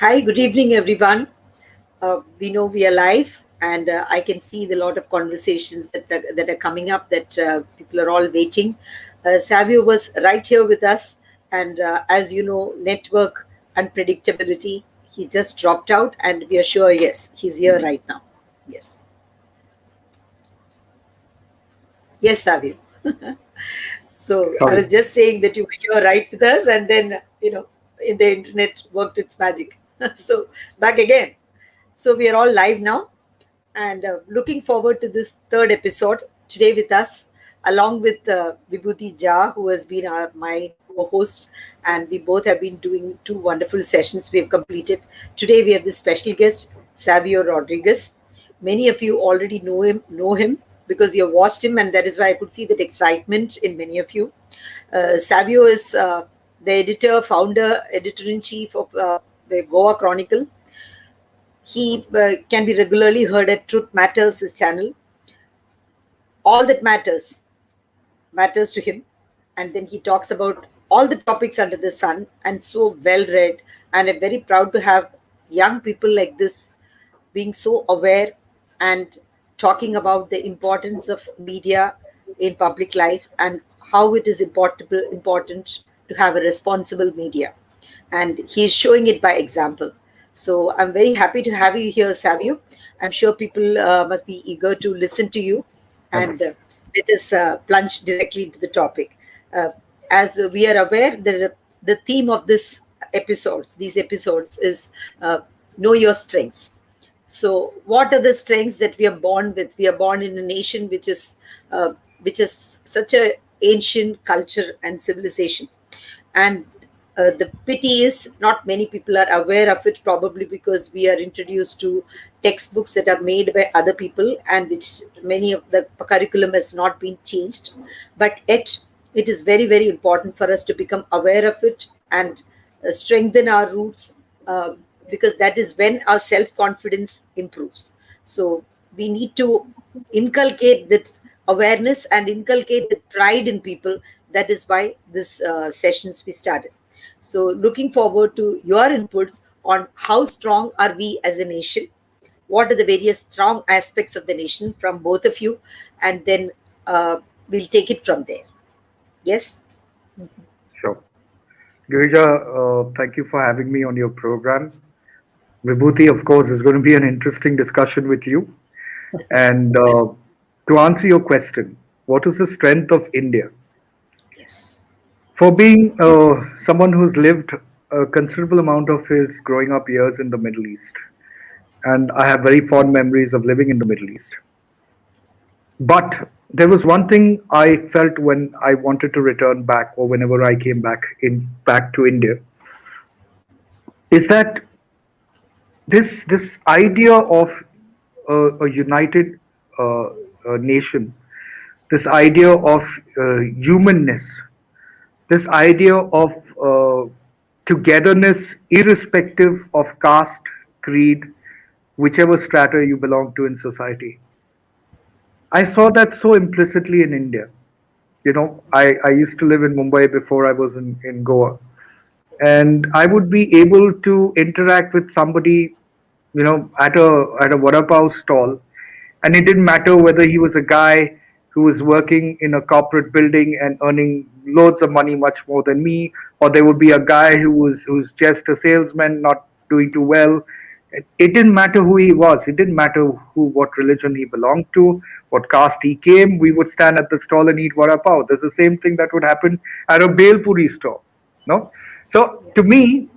Hi, good evening, everyone. We know we are live, and I can see the lot of conversations that are coming up that people are all waiting. Savio was right here with us, and as you know, network unpredictability, he just dropped out, and we are sure, yes, he's here right now. Yes, yes, Savio. So I Sorry. was just saying that you were here right with us, and then in the internet worked its magic. So back again. So we are all live now, and looking forward to this third episode today with us, along with Vibhuti Jha, who has been my co-host, and we both have been doing two wonderful sessions we have completed. Today we have this special guest, Savio Rodriguez. Many of you already know him because you have watched him, and that is why I could see that excitement in many of you. Savio is the editor, founder, editor-in-chief of the Goa Chronicle. He can be regularly heard at Truth Matters, his channel. All that matters to him. And then he talks about all the topics under the sun and so well read. And I'm very proud to have young people like this being so aware and talking about the importance of media in public life and how it is important to have a responsible media. And he's showing it by example. So I'm very happy to have you here, Savio. I'm sure people must be eager to listen to you, and Thanks. let us plunge directly into the topic. Uh, as we are aware, the theme of these episodes is know your strengths. So, what are the strengths that we are born with? We are born in a nation which is such a ancient culture and civilization, and the pity is not many people are aware of it, probably because we are introduced to textbooks that are made by other people, and which many of the curriculum has not been changed. But yet it is very, very important for us to become aware of it and strengthen our roots, because that is when our self confidence improves. So we need to inculcate that awareness and inculcate the pride in people. That is why this sessions we started. So looking forward to your inputs on how strong are we as a nation, what are the various strong aspects of the nation from both of you, and then we'll take it from there. Yes. Sure. Girija, thank you for having me on your program. Vibhuti, of course, is going to be an interesting discussion with you. And to answer your question, what is the strength of India? Yes. For being someone who's lived a considerable amount of his growing up years in the Middle East, and I have very fond memories of living in the Middle East. But there was one thing I felt when I wanted to return back, or whenever I came back to India, is that this idea of a united nation, this idea of humanness, this idea of togetherness, irrespective of caste, creed, whichever strata you belong to in society. I saw that so implicitly in India. I used to live in Mumbai before I was in Goa. And I would be able to interact with somebody, at a vada pav stall, and it didn't matter whether he was a guy who was working in a corporate building and earning loads of money, much more than me, or there would be a guy who's just a salesman, not doing too well. It didn't matter who he was. It didn't matter what religion he belonged to, what caste he came. We would stand at the stall and eat vada pav. There's the same thing that would happen at a bel puri store. No, so to Yes. me,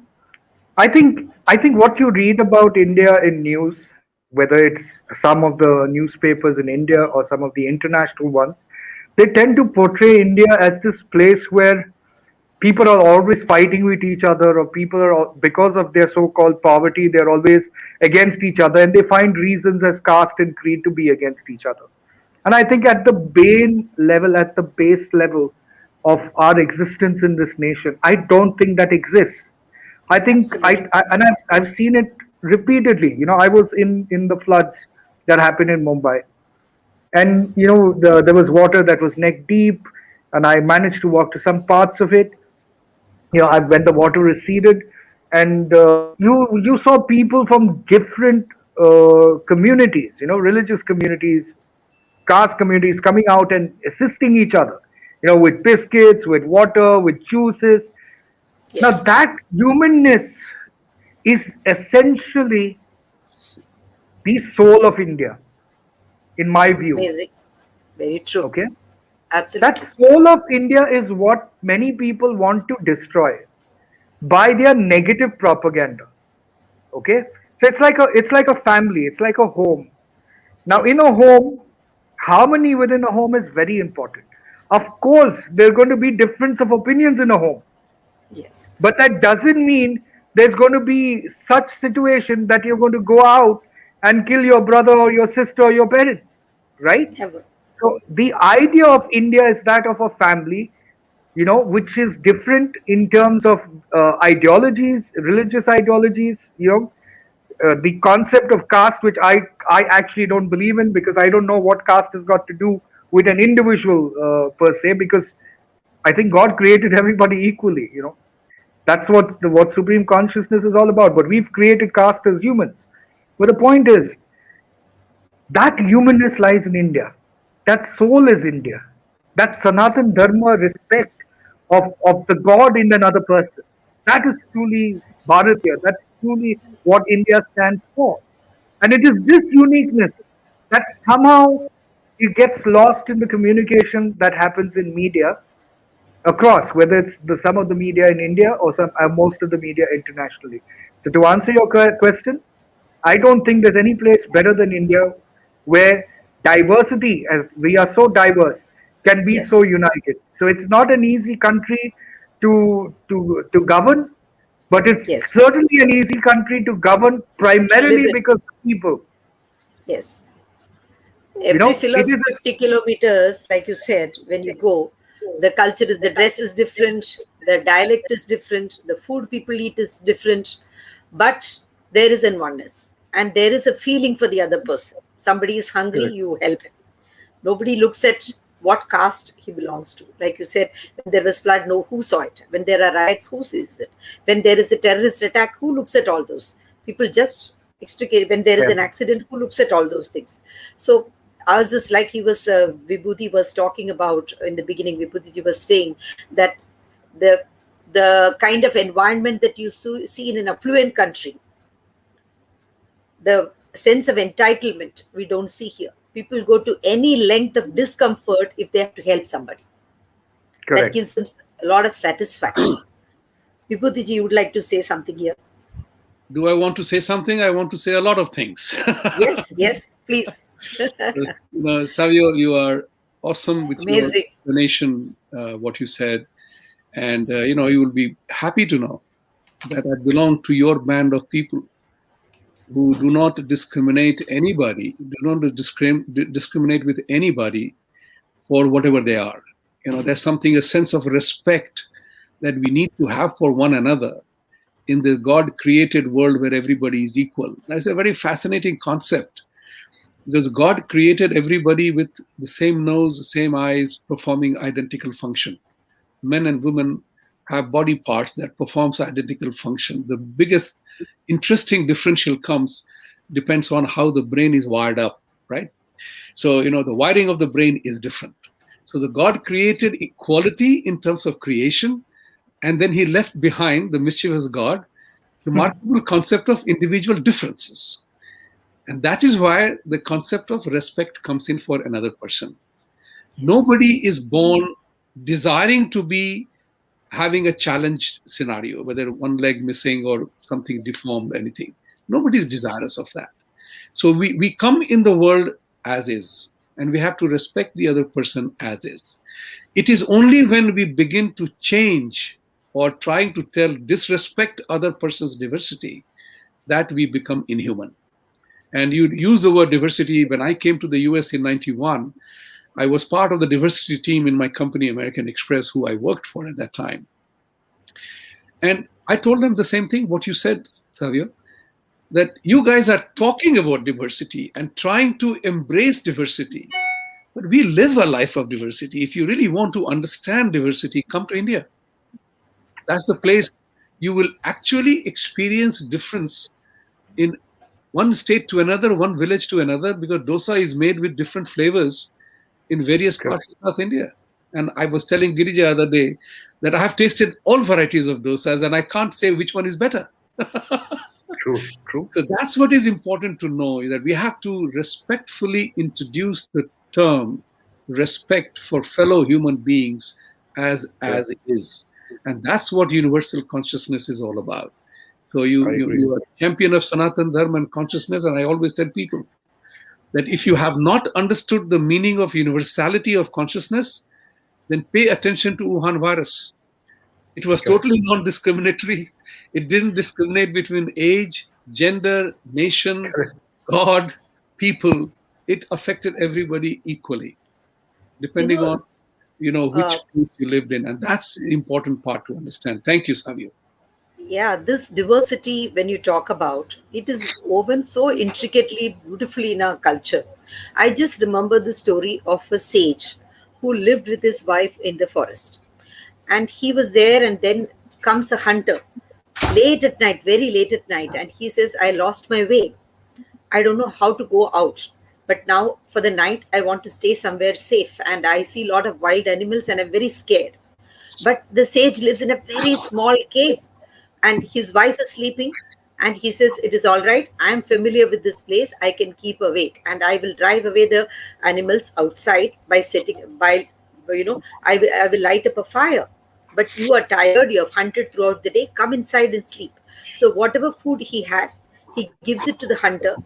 I think what you read about India in news, whether it's some of the newspapers in India or some of the international ones, they tend to portray India as this place where people are always fighting with each other, or people are because of their so-called poverty, they're always against each other, and they find reasons as caste and creed to be against each other. And I think at the base level of our existence in this nation, I don't think that exists. I think Absolutely. I've seen it repeatedly. I was in the floods that happened in Mumbai, and Yes. there was water that was neck deep, and I managed to walk to some parts of it. When the water receded, and you saw people from different communities, religious communities, caste communities coming out and assisting each other, with biscuits, with water, with juices. Now Yes. that humanness is essentially the soul of India, in my view. Amazing. Very true. Okay, that Absolutely. soul of India is what many people want to destroy by their negative propaganda. Okay, so it's like a family, it's like a home. Now in Yes. a home, harmony within a home is very important. Of course there are going to be difference of opinions in a home, Yes. but that doesn't mean there's going to be such situation that you're going to go out and kill your brother or your sister or your parents, right? Never. So the idea of India is that of a family, which is different in terms of ideologies, religious ideologies, the concept of caste, which I actually don't believe in, because I don't know what caste has got to do with an individual per se, because I think God created everybody equally. That's what supreme consciousness is all about. But we've created caste as humans. But the point is that humanness lies in India. That soul is India. That Yes. Sanatan Dharma respect of the God in another person. That is truly Bharatiya. That's truly what India stands for. And it is this uniqueness that somehow it gets lost in the communication that happens in media across, whether it's some of the media in India or most of the media internationally. So to answer your question, I don't think there's any place better than India where diversity, as we are so diverse, can be so Yes. united. So it's not an easy country to govern, but it's Yes. certainly an easy country to govern To live primarily in. because of people. Yes. Every It is a 50 kilometers, like you said, when you go, the culture is, the dress is different, the dialect is different, the food people eat is different, but there is an oneness and there is a feeling for the other person. Somebody is hungry, correct. you help him. Nobody looks at what caste he belongs to. Like you said, when there was flood, no, who saw it? When there are riots, who sees it? When there is a terrorist attack, who looks at all those? People just extricate. When there is Yeah. an accident, who looks at all those things? So ours is like Vibhuti was talking about in the beginning. Vibhuti was saying that the the kind of environment that you see in an affluent country, the sense of entitlement we don't see here. People go to any length of discomfort if they have to help somebody. That Correct. gives them a lot of satisfaction. Vibhutiji, you would like to say something here? Do I want to say something? I want to say a lot of things. Yes, yes, please. Savio, you are awesome with your Amazing. explanation, what you said. And, you will be happy to know that I belong to your band of people who do not discriminate anybody, do not discriminate with anybody for whatever they are. There's something, a sense of respect that we need to have for one another in the God created world where everybody is equal. That's a very fascinating concept because God created everybody with the same nose, the same eyes, performing identical function. Men and women have body parts that performs identical function. The biggest interesting differential depends on how the brain is wired up, right? So, the wiring of the brain is different. So the God created equality in terms of creation, and then he left behind the mischievous God, remarkable concept of individual differences. And that is why the concept of respect comes in for another person. Yes, Nobody is born desiring to be having a challenged scenario, whether one leg missing or something deformed, anything. Nobody's desirous of that. So we come in the world as is, and we have to respect the other person as is. It is only when we begin to change or trying to disrespect other person's diversity that we become inhuman. And you use the word diversity. When I came to the US in 91, I was part of the diversity team in my company, American Express, who I worked for at that time. And I told them the same thing, what you said, Savio, that you guys are talking about diversity and trying to embrace diversity. But we live a life of diversity. If you really want to understand diversity, come to India. That's the place you will actually experience difference in one state to another, one village to another, because dosa is made with different flavors in various parts Correct. of South India. And I was telling Girija the other day that I have tasted all varieties of dosas and I can't say which one is better. True. True. So that's what is important to know, is that we have to respectfully introduce the term respect for fellow human beings as Correct. it is. And that's what universal consciousness is all about. So I agree. you are a champion of Sanatan Dharma and consciousness, and I always tell people that if you have not understood the meaning of universality of consciousness, then pay attention to Wuhan virus. It was Correct. totally non-discriminatory. It didn't discriminate between age, gender, nation, Correct. God, people. It affected everybody equally, You depending know, on which uh, place you lived in, and that's the important part to understand. Thank you, Savio. yeah, this diversity, when you talk about, it is woven so intricately, beautifully in our culture. I just remember the story of a sage who lived with his wife in the forest. And he was there, and then comes a hunter late at night, very late at night, and he says, I lost my way. I don't know how to go out. But now for the night, I want to stay somewhere safe. And I see a lot of wild animals and I'm very scared. But the sage lives in a very small cave and his wife is sleeping. And he says, it is all right. I am familiar with this place. I can keep awake and I will drive away the animals outside by I will light up a fire. But you are tired, you have hunted throughout the day, come inside and sleep. So, whatever food he has, he gives it to the hunter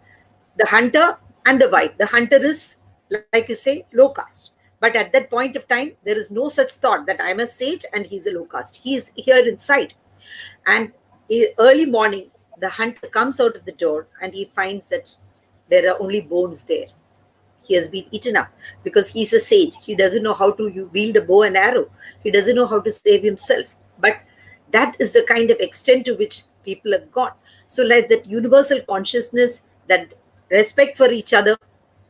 and the wife. The hunter is, like you say, low caste. But at that point of time, there is no such thought that I'm a sage and he's a low caste. He is here inside. And early morning, the hunter comes out of the door and he finds that there are only bones there. He has been eaten up because he's a sage. He doesn't know how to wield a bow and arrow. He doesn't know how to save himself. But that is the kind of extent to which people have gone. So, like that universal consciousness, that respect for each other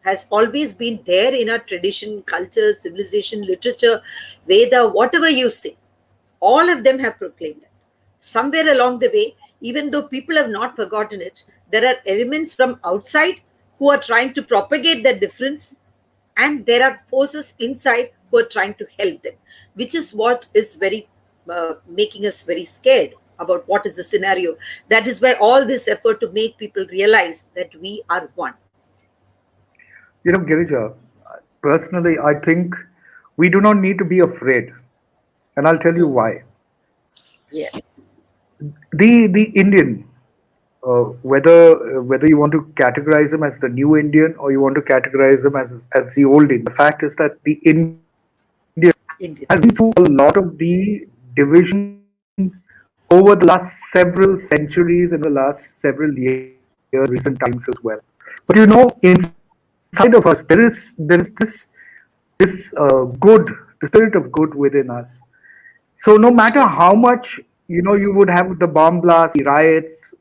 has always been there in our tradition, culture, civilization, literature, Veda, whatever you say, all of them have proclaimed it. Somewhere along the way, even though people have not forgotten it, there are elements from outside who are trying to propagate that difference, and there are forces inside who are trying to help them, which is what is very making us very scared about what is the scenario. That is why all this effort to make people realize that we are one. Girija, personally, I think we do not need to be afraid. And I'll tell you Hmm. why. Yeah. The Indian, whether you want to categorize him as the new Indian or you want to categorize him as the old Indian, the fact is that the Indian has been Indians. through a lot of the division over the last several centuries and over the last several years, recent times as well. But inside of us, there is this good, the spirit of good within us. So no matter Yes. how much you would have the bomb blasts, the riots,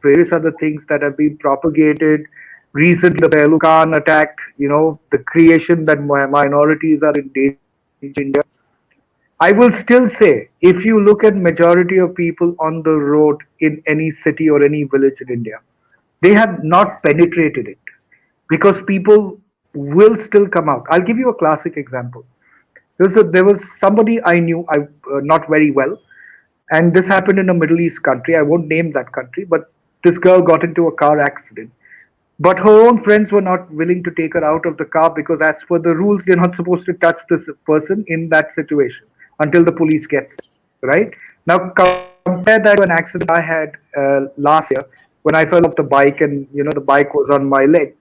various other things that have been propagated recently, the Pelucan attack, the creation that minorities are in danger in India. I will still say, if you look at majority of people on the road in any city or any village in India, they have not penetrated it because people will still come out. I'll give you a classic example. There was somebody I knew, not very well, and this happened in a Middle East country. I won't name that country, but this girl got into a car accident. But her own friends were not willing to take her out of the car because, as per the rules, they're not supposed to touch this person in that situation until the police gets there, right? Now, compare that to an accident I had last year when I fell off the bike and the bike was on my leg.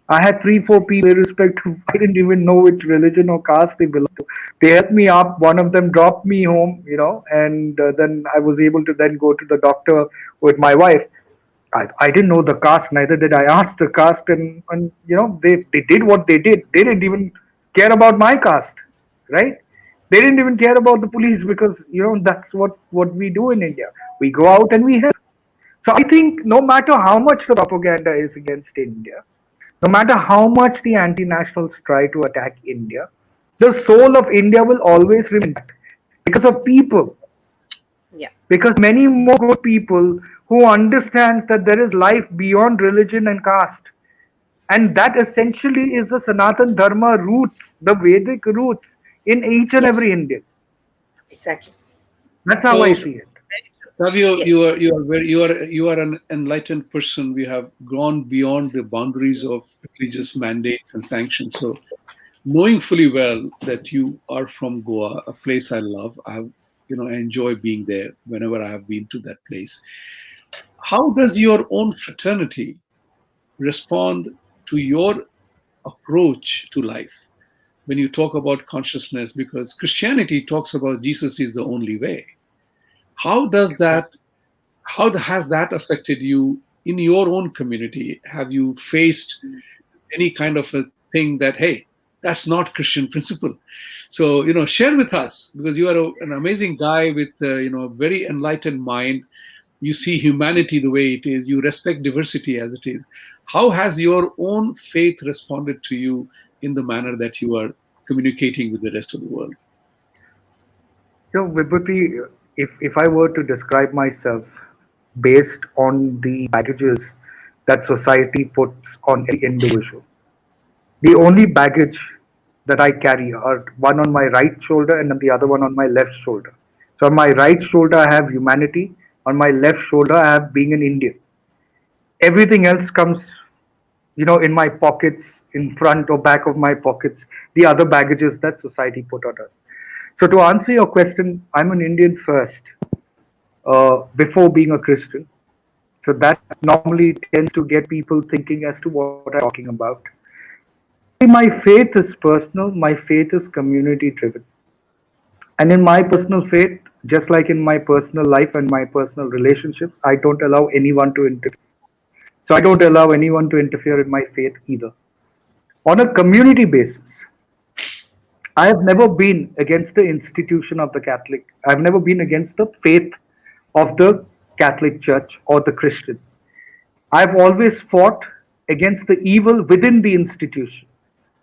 I had three, four people, irrespective. I didn't even know which religion or caste they belonged to. They helped me up. One of them dropped me home, and then I was able to then go to the doctor with my wife. I didn't know the caste, neither did I ask the caste, and they did what they did. They didn't even care about my caste, right? They didn't even care about the police because that's what we do in India. We go out and we help. So I think no matter how much the propaganda is against India, no matter how much the anti-nationals try to attack India, the soul of India will always remain intact because of people. Yeah. because many more good people who understand that there is life beyond religion and caste, and that essentially is the Sanatan Dharma roots, the Vedic roots in each and every Yes. Indian. Exactly. That's how I So, see it. Very true. Savio, Yes. you are an enlightened person. We have gone beyond the boundaries of religious mandates and sanctions. So, knowing fully well that you are from Goa, a place I love, I enjoy being there whenever I have been to that place. How does your own fraternity respond to your approach to life when you talk about consciousness? Because Christianity talks about Jesus is the only way. How does Right. that has that affected you in your own community? Have you faced any kind of a thing that, hey, that's not Christian principle? So, share with us, because you are an amazing guy with very enlightened mind. You see humanity the way it is, you respect diversity as it is. How has your own faith responded to you in the manner that you are communicating with the rest of the world? Vibhuti, if I were to describe myself based on the baggages that society puts on every individual, the only baggage that I carry are one on my right shoulder and the other one on my left shoulder. So on my right shoulder, I have humanity. On my left shoulder, I have being an Indian. Everything else comes, in my pockets, in front or back of my pockets, the other baggages that society put on us. So to answer your question, I'm an Indian first, before being a Christian. So that normally tends to get people thinking as to what I'm talking about. My faith is personal, my faith is community driven. And in my personal faith, just like in my personal life and my personal relationships, I don't allow anyone to interfere. So I don't allow anyone to interfere in my faith either. On a community basis, I have never been against the institution of the Catholic. I've never been against the faith of the Catholic Church or the Christians. I've always fought against the evil within the institution,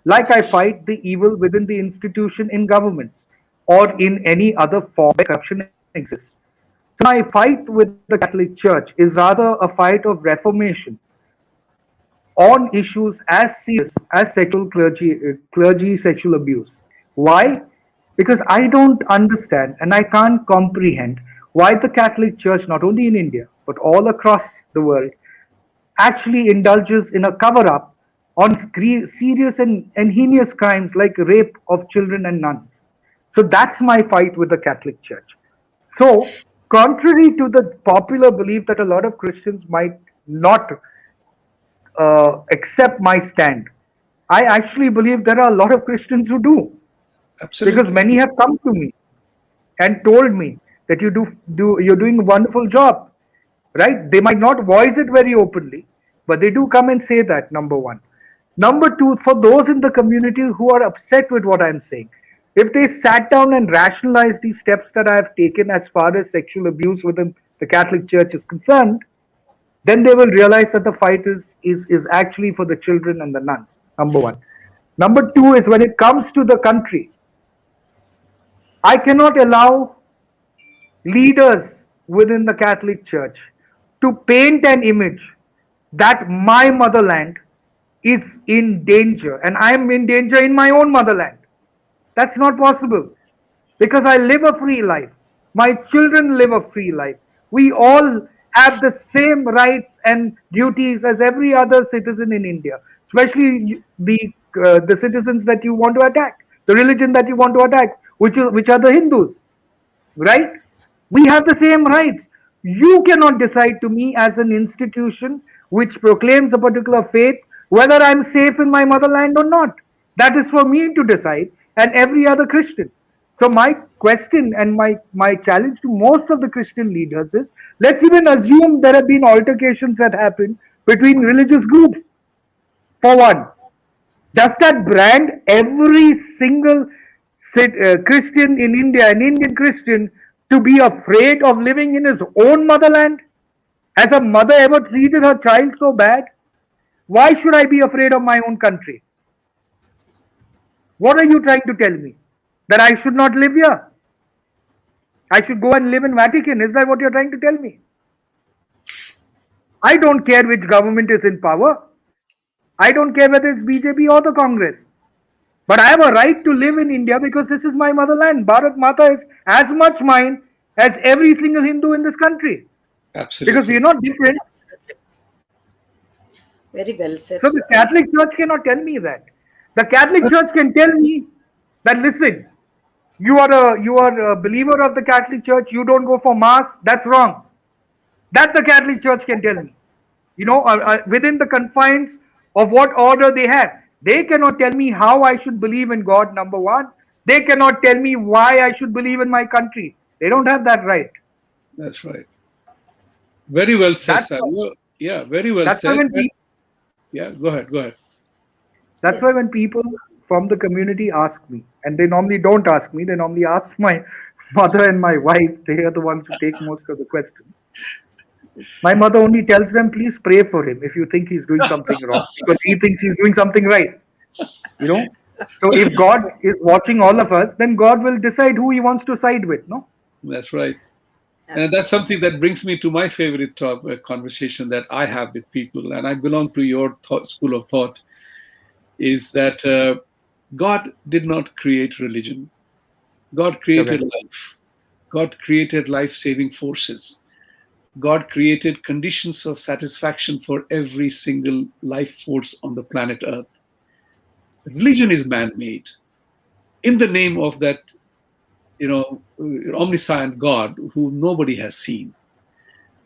like I fight the evil within the institution in governments or in any other form where corruption exists. So my fight with the Catholic Church is rather a fight of reformation on issues as serious as clergy sexual abuse. Why? Because I don't understand and I can't comprehend why the Catholic Church, not only in India but all across the world, actually indulges in a cover up on serious and heinous crimes like rape of children and nuns. So that's my fight with the Catholic Church. So, contrary to the popular belief that a lot of Christians might not accept my stand, I actually believe there are a lot of Christians who do, because Absolutely. many have come to me and told me that you're doing a wonderful job, right? They might not voice it very openly, but they do come and say that. Number one. Number two, for those in the community who are upset with what I'm saying, if they sat down and rationalized these steps that I have taken as far as sexual abuse within the Catholic Church is concerned, then they will realize that the fight is actually for the children and the nuns. Number one. Number two is, when it comes to the country, I cannot allow leaders within the Catholic Church to paint an image that my motherland is in danger and I am in danger in my own motherland. That's not possible, because I live a free life. My children live a free life. We all have the same rights and duties as every other citizen in India, especially the citizens that you want to attack, the religion that you want to attack, which are the Hindus, right? We have the same rights. You cannot decide to me as an institution which proclaims a particular faith whether I'm safe in my motherland or not. That is for me to decide and every other Christian. So my question and my challenge to most of the Christian leaders is, let's even assume there have been altercations that happen between religious groups. For one, does that brand every single Christian in India, an Indian Christian, to be afraid of living in his own motherland? Has a mother ever treated her child so bad? Why should I be afraid of my own country? What are you trying to tell me? That I should not live here? I should go and live in Vatican. Is that what you're trying to tell me? I don't care which government is in power. I don't care whether it's BJP or the Congress. But I have a right to live in India because this is my motherland. Bharat Mata is as much mine as every single Hindu in this country. Because we Absolutely. are not different. Absolutely. Very well said. So the Catholic Church cannot tell me that. The Catholic Church can tell me that, listen, you are a believer of the Catholic Church, you don't go for mass, that's wrong. That the Catholic Church can tell me. Within the confines of what order they have. They cannot tell me how I should believe in God, number one. They cannot tell me why I should believe in my country. They don't have that right. That's right. Very well said, That's why, Savio. Yeah, very well that's why said. when And people yeah, go ahead. Go ahead. That's why Yes. when people from the community ask me, and they normally don't ask me, they normally ask my mother and my wife. They are the ones who take most of the questions. My mother only tells them, please pray for him if you think he's doing something wrong, because he thinks he's doing something right. You know. So if God is watching all of us, then God will decide who He wants to side with. No. That's right. And that's Absolutely. something that brings me to my favorite conversation that I have with people, and I belong to your school of thought, is that God did not create religion. God created Correct. life. God created life saving forces. God created conditions of satisfaction for every single life force on the planet Earth. Yes. Religion is man made in the name of that, omniscient God who nobody has seen.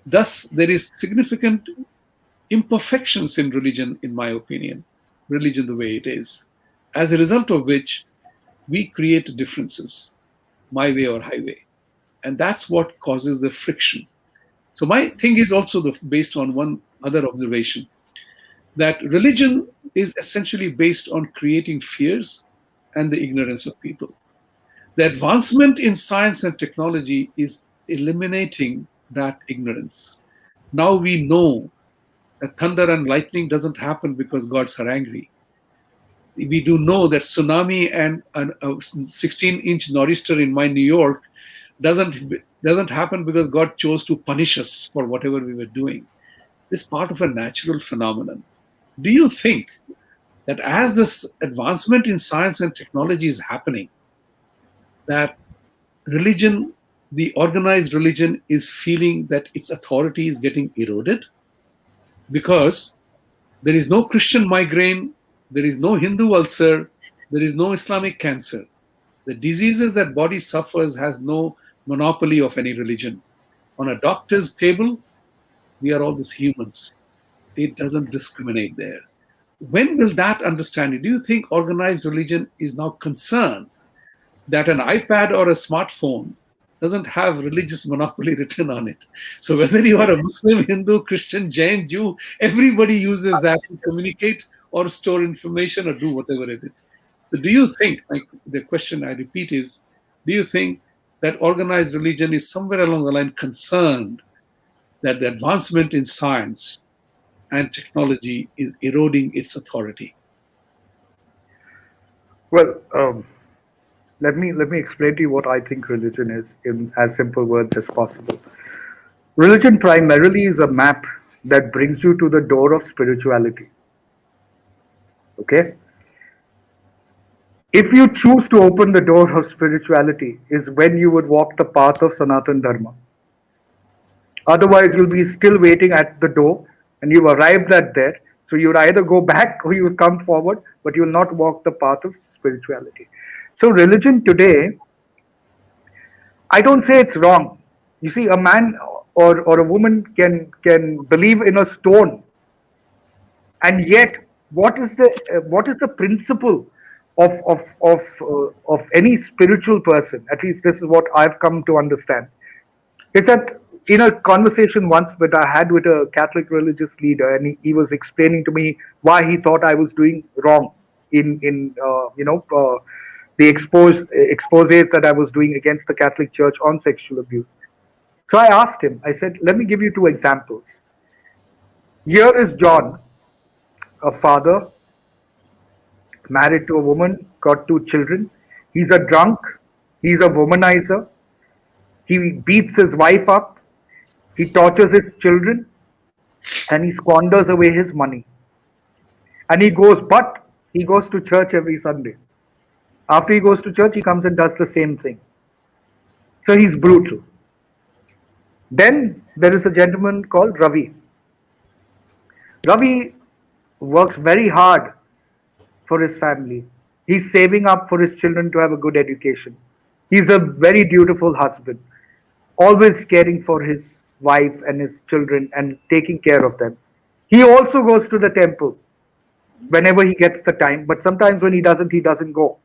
Thus, there is significant imperfections in religion, in my opinion, religion the way it is, as a result of which we create differences, my way or highway. And that's what causes the friction. So, my thing is also based on one other observation that religion is essentially based on creating fears and the ignorance of people. The advancement in science and technology is eliminating that ignorance. Now we know that thunder and lightning doesn't happen because gods are angry. We do know that tsunami and a 16-inch nor'easter in my New York doesn't doesn't happen because God chose to punish us for whatever we were doing. It's part of a natural phenomenon. Do you think that as this advancement in science and technology is happening, that religion, the organized religion, is feeling that its authority is getting eroded? Because there is no Christian migraine, there is no Hindu ulcer, there is no Islamic cancer. The diseases that body suffers has no monopoly of any religion. On a doctor's table, we are all these humans. It doesn't discriminate there. When will that understanding? Do you think organized religion is now concerned that an iPad or a smartphone doesn't have religious monopoly written on it? So whether you are a Muslim, Hindu, Christian, Jain, Jew, everybody uses that to Yes. communicate or store information or do whatever it is. So do you think, like the question I repeat is, do you think that organized religion is somewhere along the line concerned that the advancement in science and technology is eroding its authority? Well, let me explain to you what I think religion is in as simple words as possible. Religion primarily is a map that brings you to the door of spirituality. Okay? If you choose to open the door of spirituality, is when you would walk the path of Sanatan Dharma. Otherwise, you'll be still waiting at the door and you've arrived at there. So you'll either go back or you'll come forward, but you'll not walk the path of spirituality. So, religion today, I don't say it's wrong. You see, a man or a woman can believe in a stone, and yet, what is the principle of any spiritual person? At least this is what I've come to understand. Is that in a conversation once that I had with a Catholic religious leader, and he was explaining to me why he thought I was doing wrong in the exposés that I was doing against the Catholic Church on sexual abuse. So I asked him. I said, "Let me give you two examples. Here is John, a father married to a woman, got two children. He's a drunk. He's a womanizer. He beats his wife up, he tortures his children, and he squanders away his money. And he goes to church every Sunday. After he goes to church, he comes and does the same thing. So he's brutal. Then there is a gentleman called Ravi. Ravi works very hard for his family. He's saving up for his children to have a good education. He's a very dutiful husband, always caring for his wife and his children and taking care of them. He also goes to the temple whenever he gets the time, but sometimes when he doesn't go.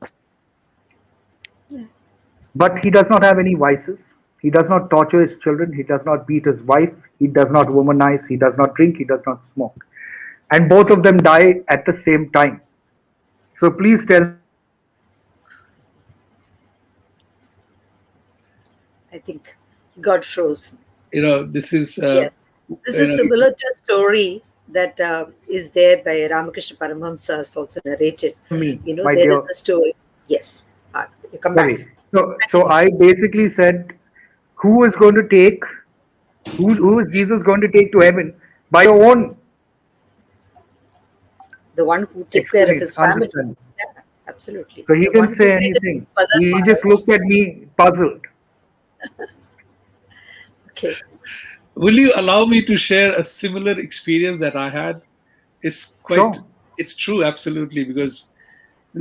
But he does not have any vices. He does not torture his children. He does not beat his wife. He does not womanize. He does not drink. He does not smoke. And both of them die at the same time. So please tell me what is the significance of this? I think he got frozen. This is Yes. This is you similar to a story that is there by Ramakrishna Paramahamsa, is also narrated. Tell me, my There dear. is a story. Yes. You come back. Sorry. So I basically said, who is going to take, who is Jesus going to take to heaven by your own The one who took care of his family. understanding? Yeah, absolutely. So he The didn't one say who made his anything. mother He just Maharaj. looked at me puzzled. Okay. will you allow me to share a similar experience that I had? It's quite, Sure. it's true, absolutely, because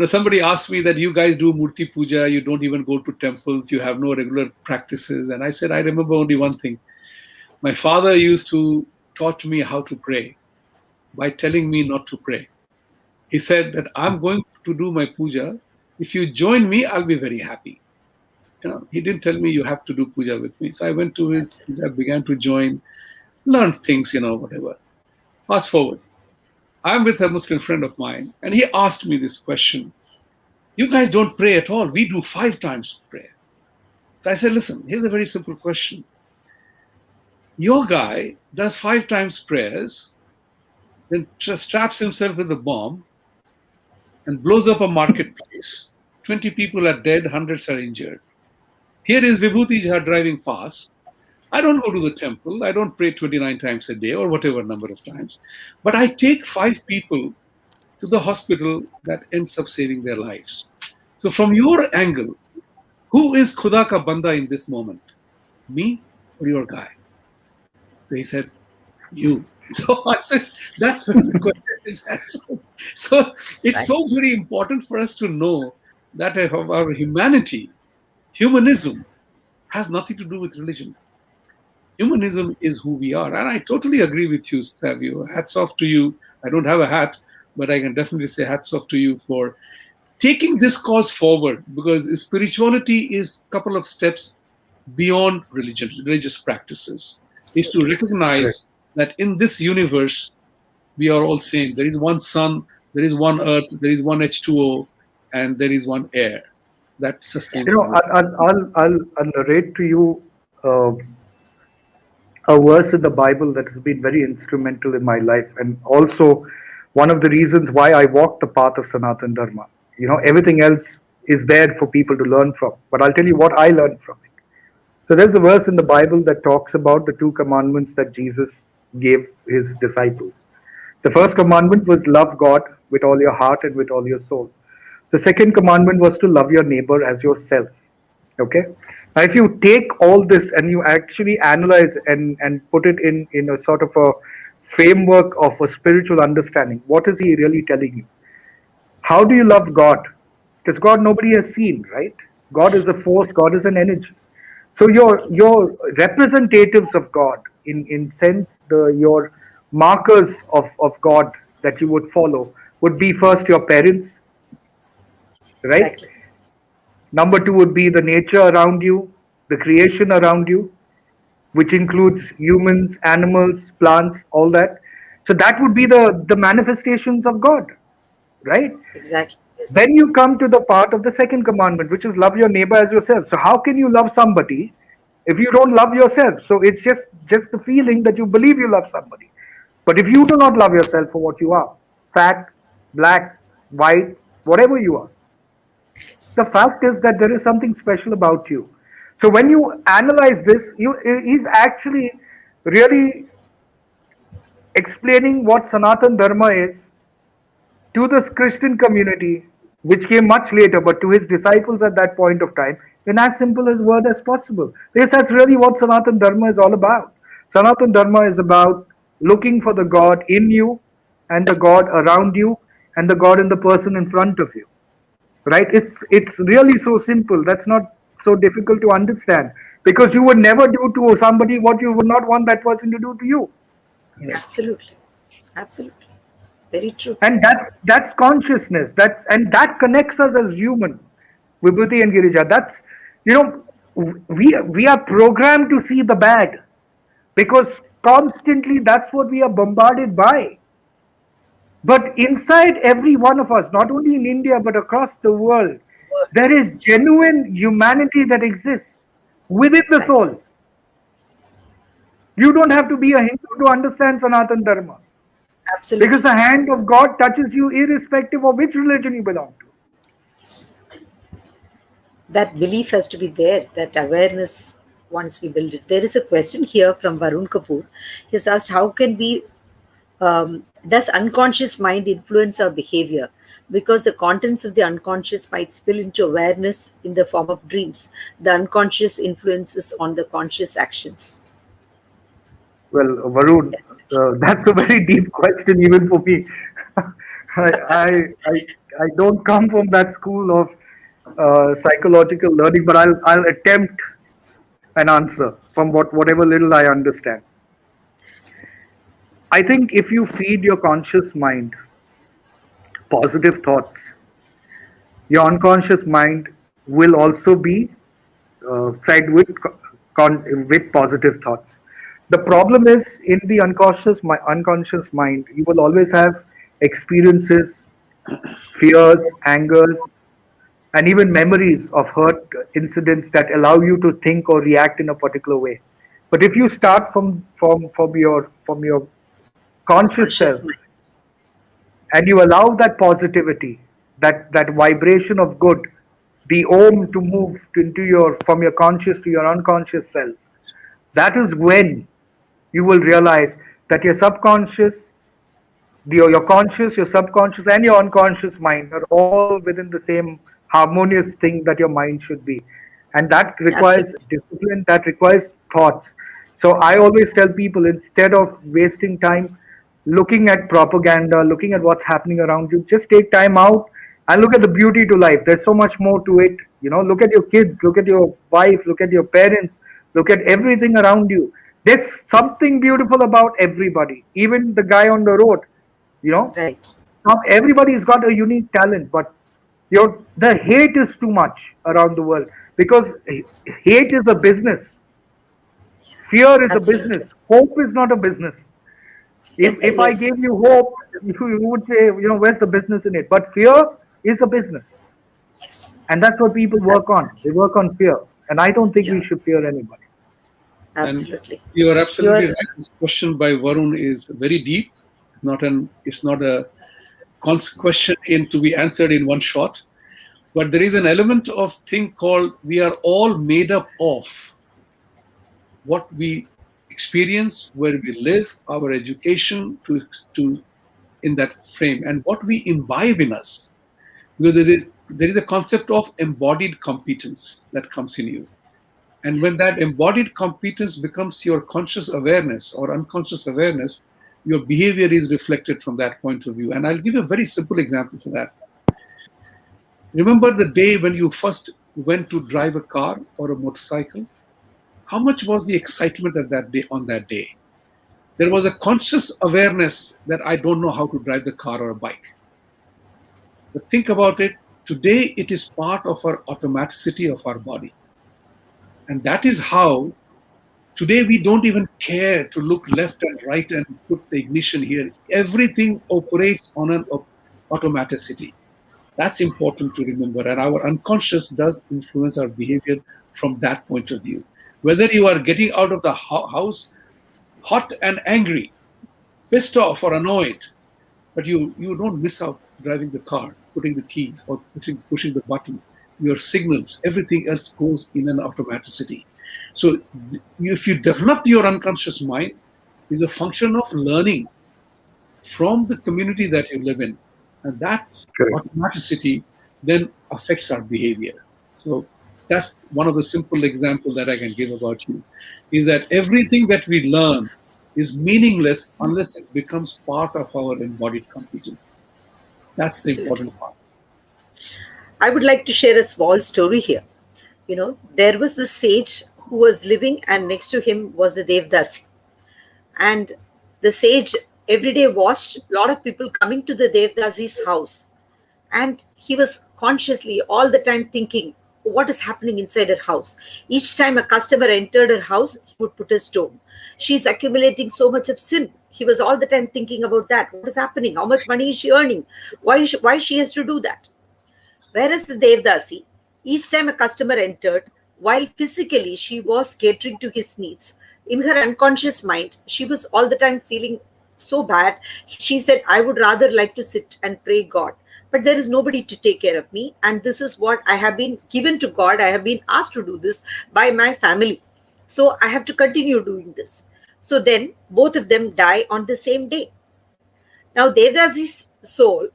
somebody asked me that you guys do murti puja, you don't even go to temples, you have no regular practices, and I said I remember only one thing. My father used to taught me how to pray by telling me not to pray. He said that I'm going to do my puja. If you join me, I'll be very happy. He didn't tell me you have to do puja with me. So I went to his Absolutely. puja, began to join, learned things, whatever. Fast forward. I'm with a Muslim friend of mine, and he asked me this question. You guys don't pray at all. We do 5 times prayer. So I said, listen, here's a very simple question. Your guy does 5 times prayers, then straps himself with a bomb and blows up a marketplace. 20 people are dead, hundreds are injured. Here is Vibhuti Jha driving past. I don't go to the temple. I don't pray 29 times a day or whatever number of times. But I take 5 people to the hospital that ends up saving their lives. So from your angle, who is Khuda ka banda in this moment? Me or your guy? So he said, you. So I said, that's where the question is answered. So it's so very important for us to know that our humanism has nothing to do with religion. Humanism is who we are. And I totally agree with you, Savio. Hats off to you. I don't have a hat, but I can definitely say hats off to you for taking this cause forward, because spirituality is a couple of steps beyond religion, religious practices. Is to recognize that in this universe, we are all same. There is one sun, there is one earth, there is one H2O, and there is one air that sustains. I'll narrate to you a verse in the Bible that has been very instrumental in my life, and also one of the reasons why I walk the path of Sanatan Dharma. Everything else is there for people to learn from, but I'll tell you what I learned from it. So there's a verse in the Bible that talks about the 2 commandments that Jesus gave his disciples. The first commandment was love God with all your heart and with all your soul. The second commandment was to love your neighbor as yourself. Okay. Now, if you take all this and you actually analyze and put it in a sort of a framework of a spiritual understanding, what is he really telling you? How do you love God? Because God nobody has seen, right? God is a force, God is an energy. So your representatives of God, in sense, your markers of God that you would follow would be first your parents, right? Exactly. Number 2 would be the nature around you, the creation around you, which includes humans, animals, plants, all that. So that would be the manifestations of God, right? Exactly. Yes. Then you come to the part of the second commandment, which is love your neighbor as yourself. So how can you love somebody if you don't love yourself? So it's just the feeling that you believe you love somebody. But if you do not love yourself for what you are, fat, black, white, whatever you are, the fact is that there is something special about you. So when you analyze this, he's actually really explaining what Sanatan Dharma is to this Christian community, which came much later, but to his disciples at that point of time, in as simple as word as possible. Because that's really what Sanatan Dharma is all about. Sanatan Dharma is about looking for the God in you and the God around you and the God in the person in front of you. Right? It's really so simple. That's not so difficult to understand because you would never do to somebody what you would not want that person to do to you. Correct. Absolutely. Absolutely. Very true. And that's consciousness. And that connects us as human. Vibhuti and Girija. That's you know we are programmed to see the bad because constantly that's what we are bombarded by. But inside every one of us, not only in India but across the world, Word. there is genuine humanity that exists within the Exactly. soul. You don't have to be a Hindu to understand Sanatan Dharma because Absolutely. the hand of God touches you irrespective of which religion you belong to. Yes. That belief has to be there, that awareness once we build it. There is a question here from Varun Kapoor. He's asked, how can we, does unconscious mind influence our behavior? Because the contents of the unconscious might spill into awareness in the form of dreams. The unconscious influences on the conscious actions. Well, Varun, that's a very deep question even for me. I, I, I, I don't come from that school of psychological learning, but I'll attempt an answer from whatever little I understand. I think if you feed your conscious mind positive thoughts, your unconscious mind will also be fed with with positive thoughts. The problem is in the unconscious mind, you will always have experiences, fears, angers, and even memories of hurt incidents that allow you to think or react in a particular way. But if you start from your conscious self Conscious mind. and you allow that positivity, that vibration of good, the om to move into your from your conscious to your unconscious self, that is when you will realize that your subconscious, your conscious, your subconscious, and your unconscious mind are all within the same harmonious thing that your mind should be. And that requires Absolutely. discipline, that requires thoughts. So I always tell people instead of wasting time looking at propaganda, looking at what's happening around you, just take time out and look at the beauty to life. There's so much more to it. Look at your kids, look at your wife, look at your parents, look at everything around you. There's something beautiful about everybody, even the guy on the road. You know, Right. now everybody's got a unique talent, but the hate is too much around the world because hate is a business, fear is a Absolutely. business, hope is not a business. If I Yes. gave you hope, you would say, where's the business in it? But fear is a business, Yes. and that's what people work on. Absolutely. They work on fear, and I don't think we Yeah. should fear anybody. And Absolutely. you are absolutely You're right. This question by Varun is very deep. It's not a question in to be answered in one shot. But there is an element of thing called we are all made up of what we experience, where we live, our education to in that frame, and what we imbibe in us. Because there is a concept of embodied competence that comes in you. And when that embodied competence becomes your conscious awareness or unconscious awareness, your behavior is reflected from that point of view. And I'll give you a very simple example for that. Remember the day when you first went to drive a car or a motorcycle? How much was the excitement at that day on that day? There was a conscious awareness that I don't know how to drive the car or a bike. But think about it. Today, it is part of our automaticity of our body. And that is how today we don't even care to look left and right and put the ignition here. Everything operates on an automaticity. That's important to remember. And our unconscious does influence our behavior from that point of view. Whether you are getting out of the house hot and angry, pissed off or annoyed, but you don't miss out driving the car, putting the keys or pushing the button. your signals, everything else goes in an automaticity. So if you develop your unconscious mind, is a function of learning from the community that you live in. And that Correct. automaticity then affects our behavior. So that's one of the simple examples that I can give about you, is that everything that we learn is meaningless unless it becomes part of our embodied competence. That's the Absolutely. important part. I would like to share a small story here. There was this sage who was living, and next to him was the Devdasi. And the sage every day watched a lot of people coming to the Devdasi's house. And he was consciously all the time thinking, what is happening inside her house? Each time a customer entered her house, he would put a stone. She's accumulating so much of sin. He was all the time thinking about that. What is happening? How much money is she earning? Why she has to do that? Whereas the Devdasi, each time a customer entered, while physically she was catering to his needs, in her unconscious mind, she was all the time feeling so bad. She said, I would rather like to sit and pray God, but there is nobody to take care of me. And this is what I have been given to God. I have been asked to do this by my family. So I have to continue doing this. So then both of them die on the same day. Now, Devdasi's soul,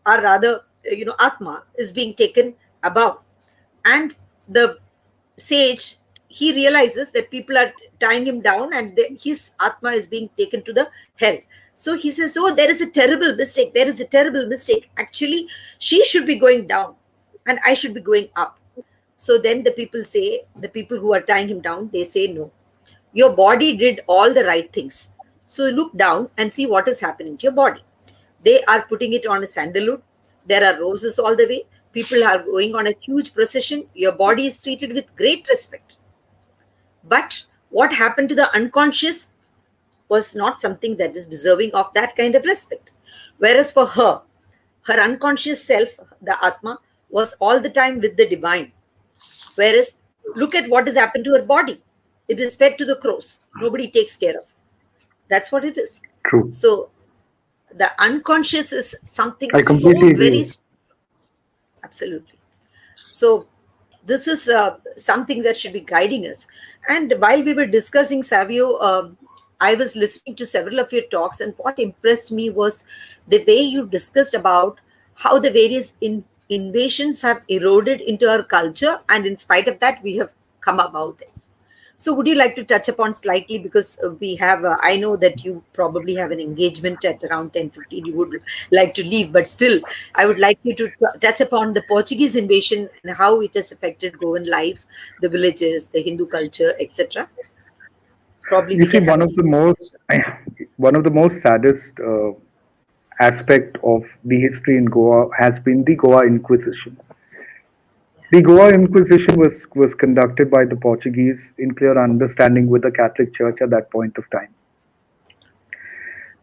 or rather, Atma, is being taken above. And the sage, he realizes that people are tying him down, and his Atma is being taken to the hell. So he says, oh, there is a terrible mistake. There is a terrible mistake. Actually, she should be going down and I should be going up. So then the people say, the people who are tying him down, they say, no, your body did all the right things. So look down and see what is happening to your body. They are putting it on a sandalwood. There are roses all the way. People are going on a huge procession. Your body is treated with great respect. But what happened to the unconscious was not something that is deserving of that kind of respect. Whereas for her, her unconscious self, the Atma, was all the time with the divine. Whereas, look at what has happened to her body. It is fed to the crows. Nobody takes care of. That's what it is. True. So, the unconscious is something I so completely very agree. absolutely. So, this is something that should be guiding us. And while we were discussing Savio, I was listening to several of your talks, and what impressed me was the way you discussed about how the various invasions have eroded into our culture, and in spite of that, we have come about it. So, would you like to touch upon slightly, because we have? I know that you probably have an engagement at around 10:15. You would like to leave, but still, I would like you to touch upon the Portuguese invasion and how it has affected Goan life, the villages, the Hindu culture, etc. Probably You we see, can have one a of the deep. most one of the most saddest aspect of the history in Goa has been the Goa Inquisition. The Goa Inquisition was conducted by the Portuguese in clear understanding with the Catholic Church at that point of time.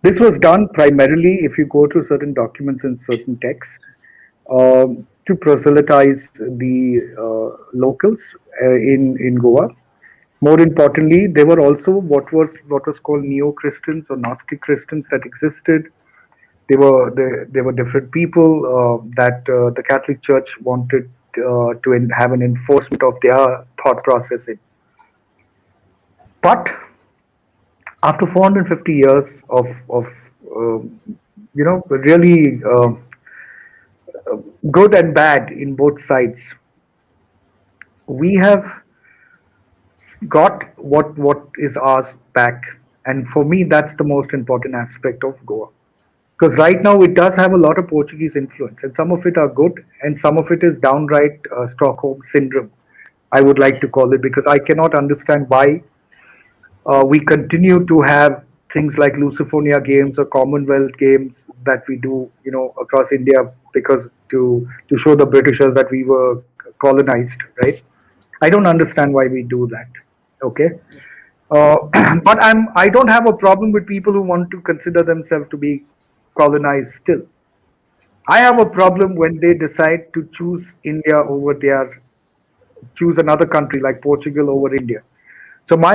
This was done primarily, if you go to certain documents and certain texts, to proselytize the locals in Goa. More importantly, there were also what was called neo Christians or Gnostic Christians that existed. They were different people that the Catholic Church wanted to have an enforcement of their thought process in. But after 450 years of really good and bad in both sides, we have got what is ours back, and for me, that's the most important aspect of Goa. Because right now it does have a lot of Portuguese influence, and some of it are good, and some of it is downright Stockholm syndrome. I would like to call it, because I cannot understand why we continue to have things like Lusophobia games or Commonwealth games that we do, across India, because to show the Britishers that we were colonized, right? I don't understand why we do that. Okay, uh, but I don't have a problem with people who want to consider themselves to be colonized still. I have a problem when they decide to choose India over choose another country like Portugal over India. So my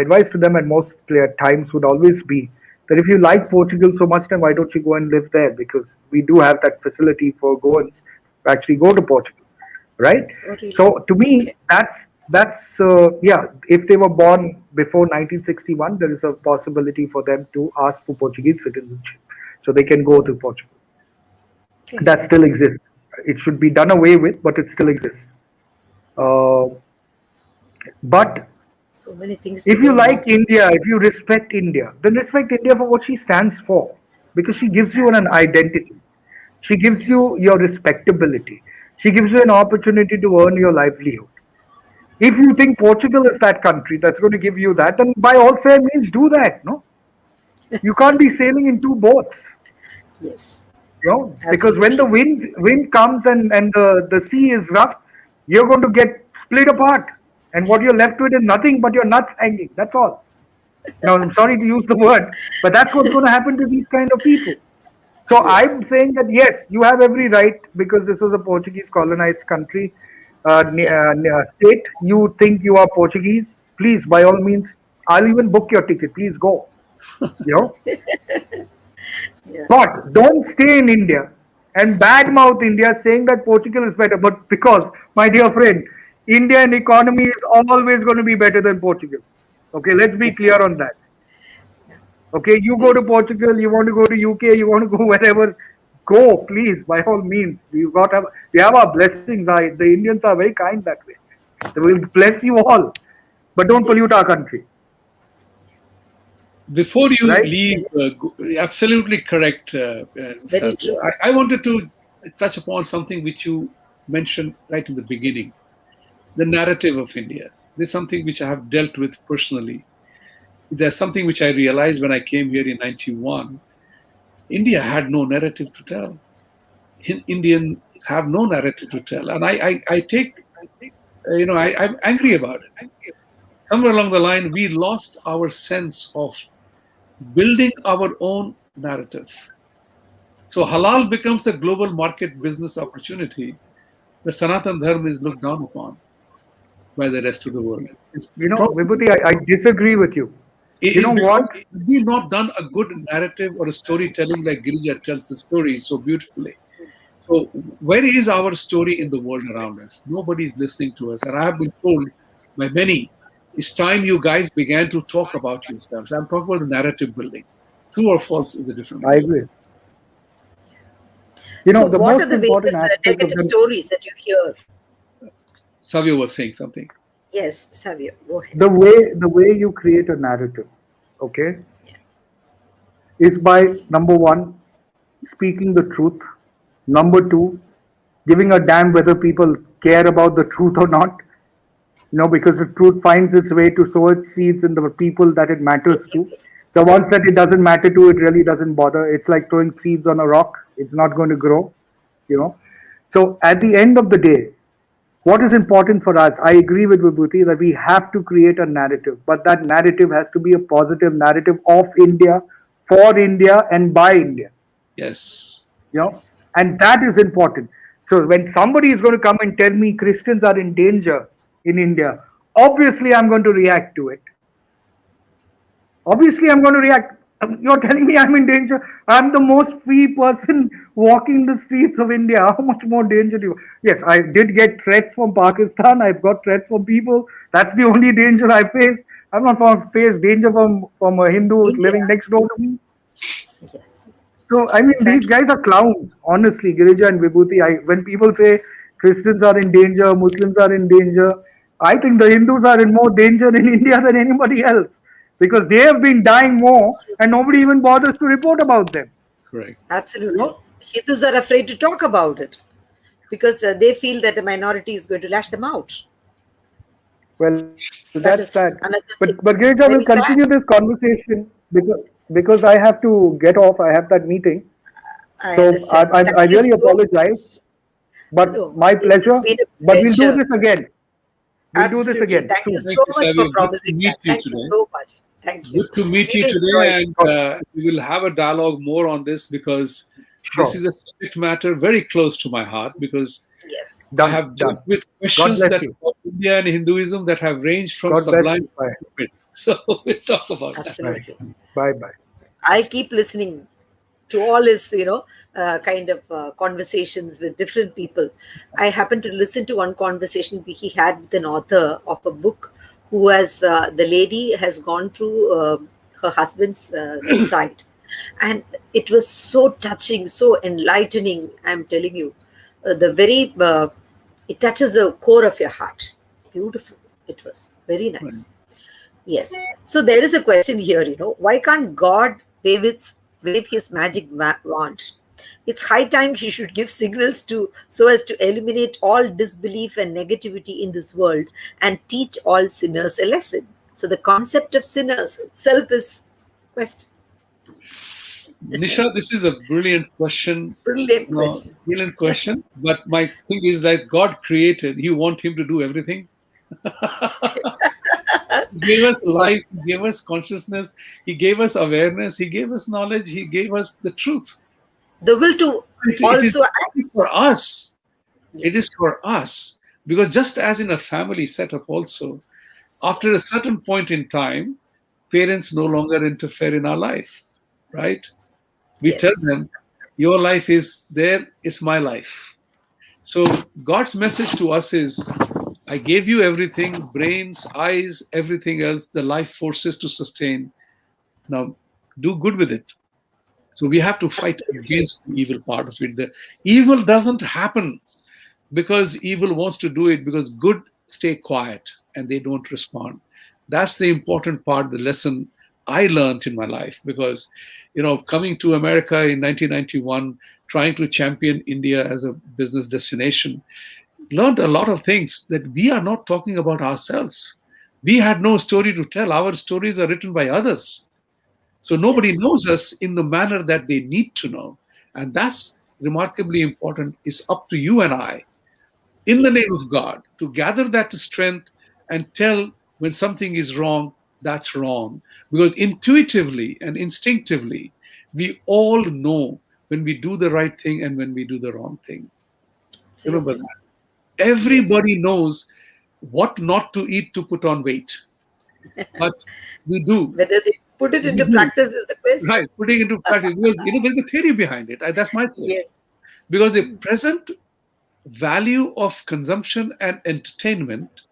advice to them at most times would always be that if you like Portugal so much, then why don't you go and live there? Because we do have that facility for Goans. actually go to Portugal, right? Oh, really? So to me, Okay. that's yeah. If they were born before 1961, there is a possibility for them to ask for Portuguese citizenship, so they can go to Portugal. Okay. That still exists. It should be done away with, but it still exists. Uh, but So many things we if you don't like know. India, if you respect India, then respect India for what she stands for, because she gives you an Absolutely. identity. She gives Yes. you your respectability. She gives you an opportunity to earn your livelihood. If you think Portugal is that country that's going to give you that, then by all fair means do that. No, you can't be sailing in two boats. Yes. Because when the Absolutely. wind comes and the sea is rough, you're going to get split apart, and what you're left with is nothing but your nuts hanging. That's all. Now, I'm sorry to use the word, but that's what's going to happen to these kind of people. So Yes. I'm saying that yes, you have every right, because this was a Portuguese colonized country, Yeah. state. You think you are Portuguese? Please, by all means, I'll even book your ticket. Please go. You know, Yeah. but don't stay in India and badmouth India saying that Portugal is better. But because, my dear friend, Indian economy is always going to be better than Portugal. Okay, let's be clear on that. Okay, you go to Portugal, you want to go to UK, you want to go wherever, go please by all means. We have our blessings. The Indians are very kind that way. They will bless you all, but don't pollute our country, Before you right? leave, absolutely correct, Very Savio. true. I wanted to touch upon something which you mentioned right in the beginning, the narrative of India. This is something which I have dealt with personally. There's something which I realized when I came here in 91. India had no narrative to tell. Indians have no narrative to tell. And I take, I'm angry about it. Somewhere along the line, we lost our sense of building our own narrative. So halal becomes a global market business opportunity. The Sanatan Dharma is looked down upon by the rest of the world. It's probably, Vibhuti, I disagree with you. it You is know because what? we've not done a good narrative or a storytelling like Girija tells the story so beautifully. So where is our story in the world around us? Nobody is listening to us. And I have been told by many, it's time you guys began to talk about yourselves. I'm talking about the narrative building. True or false is a different I matter. agree. So, The what are most the important various aspect of negative the stories that you hear? Savio was saying something. Yes, Savio, go ahead. the way you create a narrative, okay, Yeah. is by number one, speaking the truth. Number two, giving a damn whether people care about the truth or not. Because the truth finds its way to sow its seeds in the people that it matters to. The ones that it doesn't matter to, it really doesn't bother. It's like throwing seeds on a rock. It's not going to grow, you know. So at the end of the day, what is important for us, I agree with Vibhuti that we have to create a narrative, but that narrative has to be a positive narrative of India, for India, and by India. Yes. you know Yes. and that is important. So when somebody is going to come and tell me Christians are in danger in India, obviously I'm going to react to it. Obviously I'm going to react. You're telling me I'm in danger? I'm the most free person walking the streets of India. How much more danger do you? Yes, I did get threats from Pakistan. I've got threats from people. That's the only danger I face. I'm not faced danger from a Hindu living India. next door to me. Yes. So I mean, these Exactly. guys are clowns. Honestly, Girija and Vibhuti. When people say Christians are in danger, Muslims are in danger, I think the Hindus are in more danger in India than anybody else, because they have been dying more, and nobody even bothers to report about them. Correct. You Absolutely. know? Hindus are afraid to talk about it because they feel that the minority is going to lash them out. Well, that's that. That is But another thing. Girija, we'll Very continue sad. this conversation because I have to get off. I have that meeting. I So understand. I Thank you really so apologize. much. But No, my it has pleasure. been a But we'll do pleasure. this again. We'll do this Absolutely. again Thank you soon. Thank so you, much for Savio. Good to promising meet that. you Thank you today. so much. Thank you. Good to meet you Really today, enjoyed. and God, we will have a dialogue more on this because this sure. is a subject matter very close to my heart because Yes. I Done. have dealt Done. with God questions bless that you. about India and Hinduism that have ranged from God bless sublime you. Bye. to stupid. So we'll talk about that. Bye. Absolutely. Bye. Bye. I keep listening to all his, kind of conversations with different people. I happened to listen to one conversation he had with an author of a book who has, the lady has gone through her husband's suicide. And it was so touching, so enlightening. I'm telling you, the very, it touches the core of your heart. Beautiful. It was very Right. nice. Yes. So there is a question here, why can't God wave his magic wand? It's high time he should give signals to so as to eliminate all disbelief and negativity in this world and teach all sinners a lesson. So the concept of sinners itself is question. Nisha, this is a brilliant question. Brilliant question. Brilliant question. But my thing is that God created, you want him to do everything? He gave us Yes. life, he gave us consciousness, he gave us awareness, he gave us knowledge, he gave us the truth. The will to It is also act. for us. It is Yes. for us. Because just as in a family setup also, after a Yes. certain point in time, parents no longer interfere in our life, right? We tell Yes. them, your life is there, it's my life. So God's message to us is, I gave you everything, brains, eyes, everything else, the life forces to sustain. Now do good with it. So we have to fight Absolutely. against the evil part of it. The evil doesn't happen because evil wants to do it, because good stay quiet and they don't respond. That's the important part, the lesson I learned in my life. Because coming to America in 1991, trying to champion India as a business destination, learned a lot of things that we are not talking about ourselves. We had no story to tell. Our stories are written by others. So nobody Yes. knows us in the manner that they need to know. And that's remarkably important. It's up to you and I, in the name Yes. of God, to gather that strength and tell when something is wrong, that's wrong. Because intuitively and instinctively, we all know when we do the right thing and when we do the wrong thing. Remember Absolutely. that. Yes. Everybody knows what not to eat to put on weight, but we do. Whether they put it We into do. practice is the question. Right, putting into practice. Because there's a theory behind it. That's my theory. Yes. Because the present value of consumption and entertainment Yes.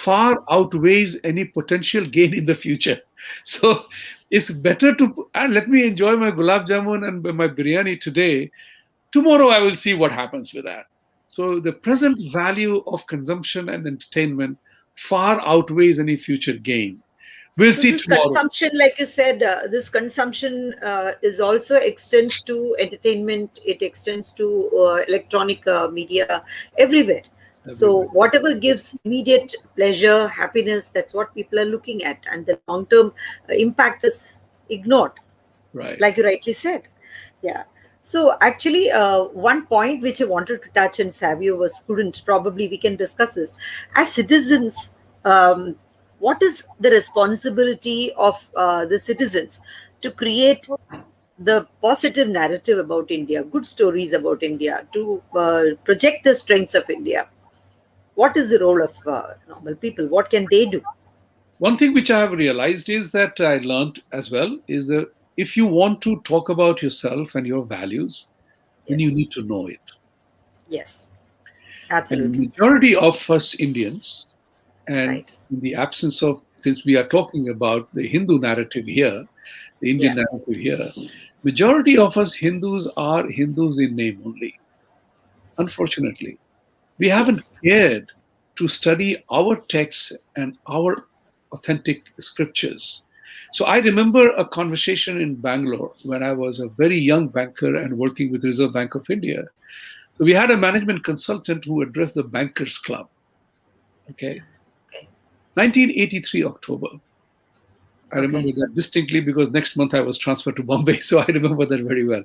far outweighs any potential gain in the future. So it's better to let me enjoy my gulab jamun and my biryani today. Tomorrow I will see what happens with that. So the present value of consumption and entertainment far outweighs any future gain. We'll So see this tomorrow. consumption, like you said, this consumption is also extends to entertainment. It extends to electronic media everywhere. So Everywhere. whatever gives immediate pleasure, happiness, that's what people are looking at, and the long-term impact is ignored, Right. like you rightly said. Yeah. So actually, one point which I wanted to touch in Savio was couldn't. Probably we can discuss this. As citizens, what is the responsibility of the citizens to create the positive narrative about India, good stories about India, to project the strengths of India? What is the role of normal people? What can they do? One thing which I have realized is that I learned as well is that if you want to talk about yourself and your values, then you Yes. need to know it. Yes. And Absolutely. majority of us Indians, and Right. in the absence of, since we are talking about the Hindu narrative here, the Indian Yeah. narrative here, majority of us Hindus are Hindus in name only. Unfortunately, we haven't Yes. cared to study our texts and our authentic scriptures. So I remember a conversation in Bangalore when I was a very young banker and working with Reserve Bank of India. So we had a management consultant who addressed the Bankers Club. Okay, Okay. 1983 October. I remember Okay. that distinctly because next month I was transferred to Bombay, so I remember that very well.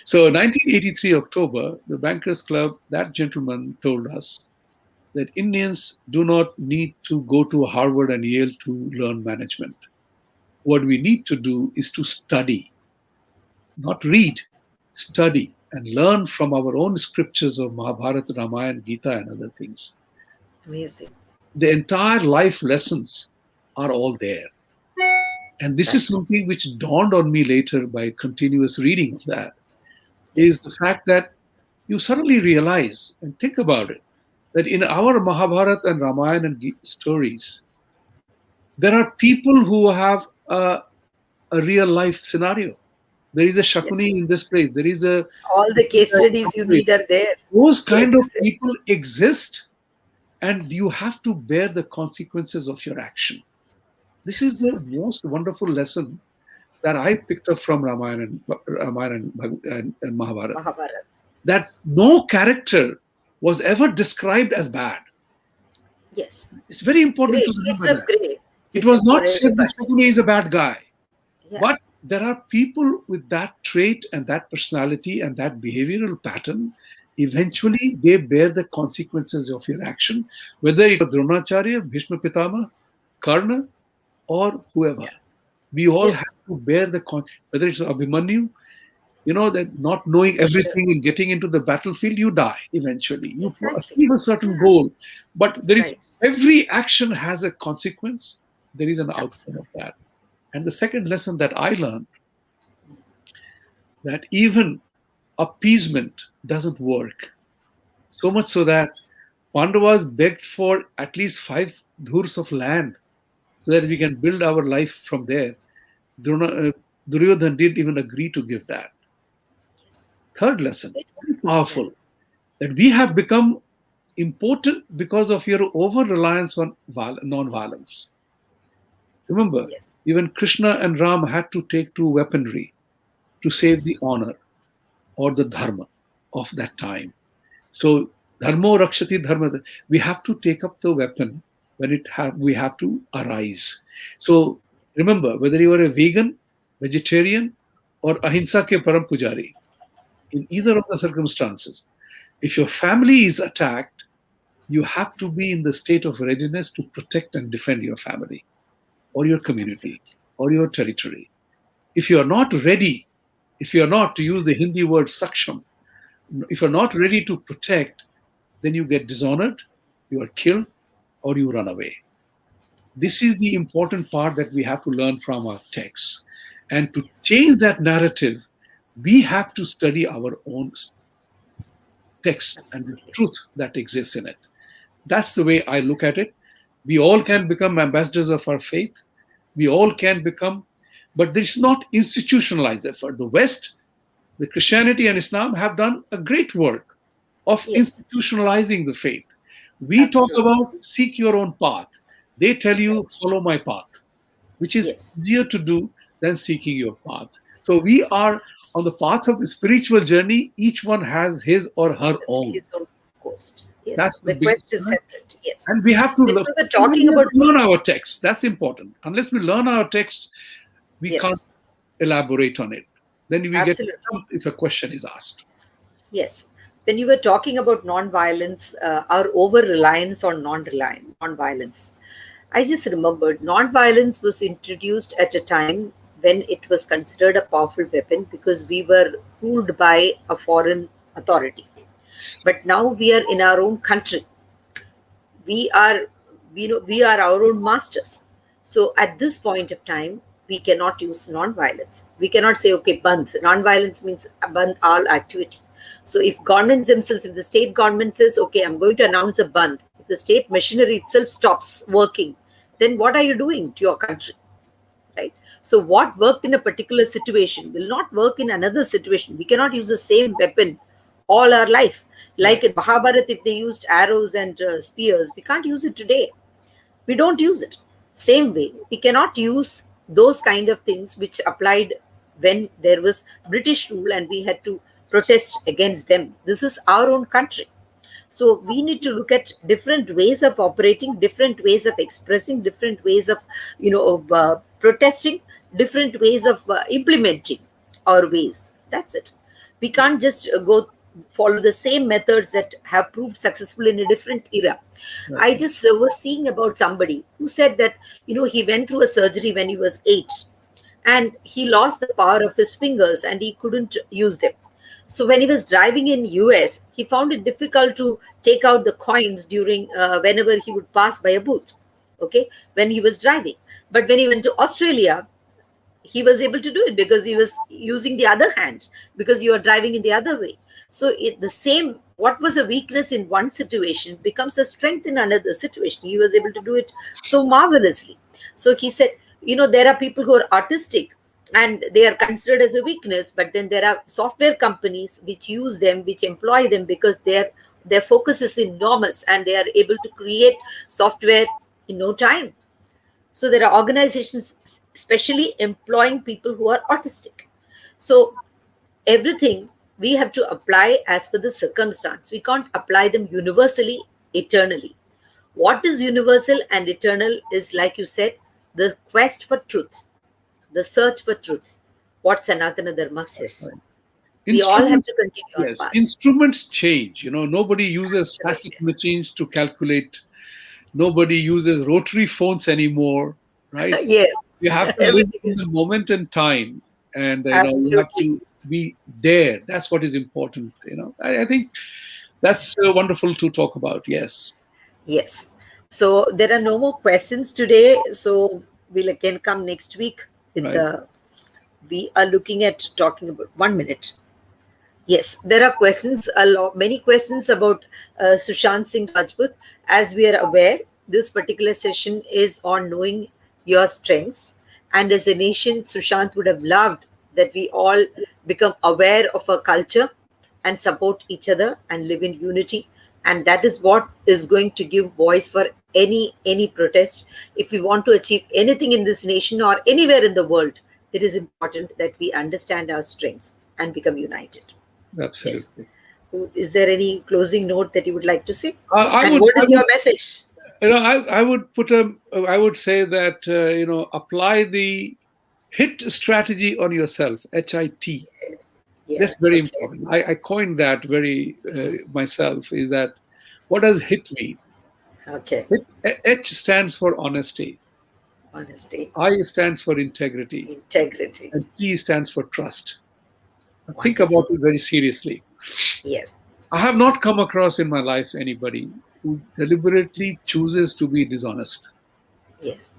So 1983 October, the Bankers Club, that gentleman told us that Indians do not need to go to Harvard and Yale to learn management. What we need to do is to study, not read, study and learn from our own scriptures of Mahabharata, Ramayana, Gita, and other things. Amazing. The entire life lessons are all there. And this is Right. something which dawned on me later by continuous reading of that, is the Yes. fact that you suddenly realize and think about it, that in our Mahabharata and Ramayana and stories, there are people who have a real life scenario. There is a Shakuni Yes. in this place. There is a All the case studies you need are there those to kind of exist. people exist, and you have to bear the consequences of your action. This is the Absolutely. most wonderful lesson that I picked up from Ramayana and Mahabharata. Mahabharata. That Yes. no character was ever described as bad. Yes. It's very important Gray. to Shades remember of that. gray It with was not said that everybody. Shakuni is a bad guy, Yeah. but there are people with that trait and that personality and that behavioral pattern. Eventually, they bear the consequences of your action, whether it was Dronacharya, Bhishma Pitama, Karna, or whoever. Yeah. We all have Yes. to bear the whether it's Abhimanyu, that not knowing Sure. everything and getting into the battlefield, you die eventually. You Exactly. achieve a certain Yeah. goal, but there is Right. every action has a consequence. There is an outcome of Absolutely. that. And the second lesson that I learned, that even appeasement doesn't work. So much so that Pandavas begged for at least 5 dhurs of land so that we can build our life from there. Duryodhan didn't even agree to give that. Yes. Third lesson, It, very yeah. powerful, that we have become important because of your over reliance on non-violence. Remember, Yes. even Krishna and Ram had to take to weaponry to save the Yes. honor or the dharma of that time. So, dharmo rakshati dharma, we have to take up the weapon when we have to arise. So, remember, whether you are a vegan, vegetarian, or ahimsa ke param pujari, in either of the circumstances, if your family is attacked, you have to be in the state of readiness to protect and defend your family or your community Absolutely. or your territory. If you are not ready, if you are not, to use the Hindi word saksham, if you're not Yes. ready to protect, then you get dishonored, you are killed, or you run away. This is the important part that we have to learn from our texts. And to Yes. change that narrative, we have to study our own text and the Absolutely. truth that exists in it. That's the way I look at it. We all can become ambassadors of our faith. We all can become, but this is not institutionalized effort. The West, the Christianity and Islam have done a great work of Yes. institutionalizing the faith. We talk Absolutely. about seek your own path. They tell you Right. follow my path, which is Yes. easier to do than seeking your path. So we are on the path of the spiritual journey. Each one has his or her own. His own coast. Yes. That's the The biggest quest is challenge. separate. Yes. And we have to When learn. we were And then talking we have about to learn our text. That's important. Unless we learn our text, we can't yes, elaborate on it. Then we get absolutely. stumped if a question is asked. Yes. When you were talking about non-violence, our over-reliance on non-violence, I just remembered non-violence was introduced at a time when it was considered a powerful weapon because we were ruled by a foreign authority. But now we are in our own country. We are, we are our own masters. So at this point of time, we cannot use non-violence. We cannot say, okay, bandh. Non-violence means bandh all activity. So if governments themselves, if the state government says, okay, I'm going to announce a bandh, if the state machinery itself stops working, then what are you doing to your country? Right? So what worked in a particular situation will not work in another situation. We cannot use the same weapon all our life. Like Right. in Mahabharata, if they used arrows and spears, we can't use it today. We don't use it. Same way, we cannot use those kind of things which applied when there was British rule and we had to protest against them. This is our own country. So we need to look at different ways of operating, different ways of expressing, different ways of, protesting, different ways of implementing our ways. That's it. We can't just go follow the same methods that have proved successful in a different era. Right. I just was seeing about somebody who said that, he went through a surgery when he was 8 and he lost the power of his fingers and he couldn't use them. So when he was driving in US, he found it difficult to take out the coins during whenever he would pass by a booth. Okay, when he was driving, but when he went to Australia, he was able to do it because he was using the other hand, because you are driving in the other way. So the same, what was a weakness in one situation becomes a strength in another situation. He was able to do it so marvelously. So he said, there are people who are artistic and they are considered as a weakness, but then there are software companies which use them, which employ them, because their focus is enormous and they are able to create software in no time. So there are organizations especially employing people who are autistic. So everything we have to apply as per the circumstance. We can't apply them universally, eternally. What is universal and eternal is, like you said, the quest for truth, the search for truth. What Sanatana Dharma says. Right. We all have Instruments, to continue our yes, path. instruments change. Nobody uses classic Absolutely. machines to calculate. Nobody uses rotary phones anymore, right? Yes. You have to live Everything in is the moment and time, and you have absolutely. to be there. That's what is important. I think that's wonderful to talk about. Yes, Yes. So there are no more questions today. So we'll again come next week with right. the. We are looking at talking about 1 minute. Yes, there are questions, a lot, many questions about Sushant Singh Rajput. As we are aware, this particular session is on knowing your strengths. And as a nation, Sushant would have loved that we all become aware of our culture and support each other and live in unity. And that is what is going to give voice for any protest. If we want to achieve anything in this nation or anywhere in the world, it is important that we understand our strengths and become united. Yes. Absolutely. Is there any closing note that you would like to say? I And would, what I is would, your message? I would I would say that apply the HIT strategy on yourself. HIT. Yeah. That's very Okay. important. I coined that very myself. Is that what does HIT mean? Okay. H stands for honesty. Honesty, I stands for integrity, integrity. and T stands for trust. Now, think about Wonderful. it very seriously. Yes. I have not come across in my life anybody who deliberately chooses to be dishonest. Yes.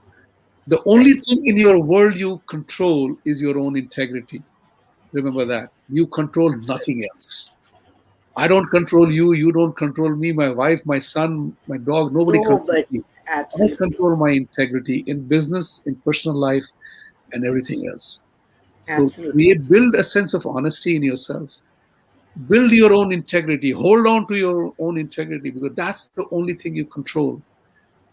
The only Right. thing in your world you control is your own integrity. Remember Yes. that. You control Absolutely. nothing else. I don't control you. You don't control me, my wife, my son, my dog. Nobody No, controls but me. I absolutely. control my integrity in business, in personal life, and everything else. So Absolutely. build a sense of honesty in yourself. Build your own integrity. Hold on to your own integrity because that's the only thing you control.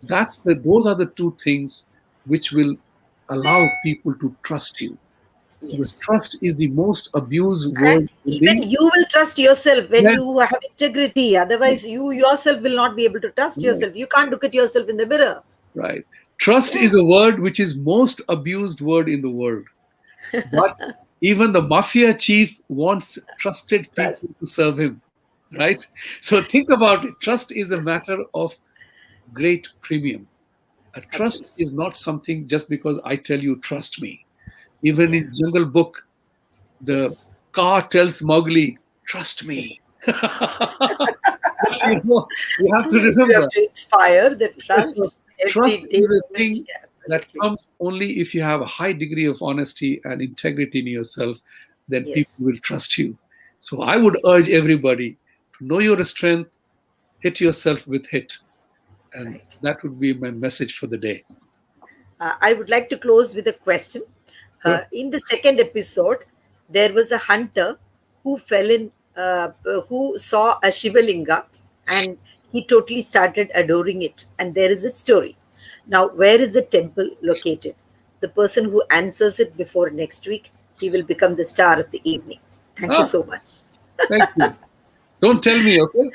Yes. Those are the two things which will allow people to trust you. Because Yes. trust is the most abused And word in even the you will trust yourself when yes, you have integrity. Otherwise, you yourself will not be able to trust right, yourself. You can't look at yourself in the mirror. right. Trust Yeah. is a word which is most abused word in the world. But even the mafia chief wants trusted people Trust. to serve him, right? So think about it. Trust is a matter of great premium. A trust Absolutely. is not something just because I tell you trust me. Even Yeah. in Jungle Book, the Yes. car tells Mowgli, trust me. But you have to You have remember, to inspire the so trust every trust day is a moment. thing Yeah, that absolutely. comes only if you have a high degree of honesty and integrity in yourself, then people Yes. will trust you. So I would urge everybody to know your strength, hit yourself with hit. And Right. that would be my message for the day. I would like to close with a question. Sure. In the second episode, there was a hunter who fell in, who saw a Shivalinga and he totally started adoring it. And there is a story. Now, where is the temple located? The person who answers it before next week, he will become the star of the evening. Thank you Ah, so much. thank you. Don't tell me, okay?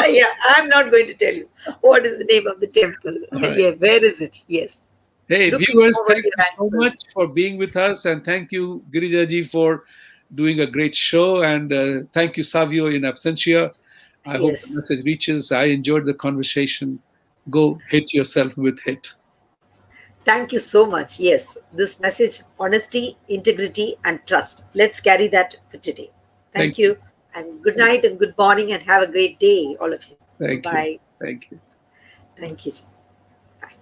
Yeah, I'm not going to tell you what is the name of the temple. All right. Yeah, where is it? Yes. Hey, Looking viewers, forward thank to you your so much answers. for being with us. And thank you, Girija ji, for doing a great show. And thank you, Savio, in absentia. I hope the Yes. message reaches. I enjoyed the conversation. Go hit yourself with hit. Thank you so much. Yes, this message, honesty, integrity, and trust. Let's carry that for today. Thank Thank you. you. And good night and good morning, and have a great day, all of you. Bye Thank you. bye. Thank you. Thank you. Bye.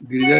Girija,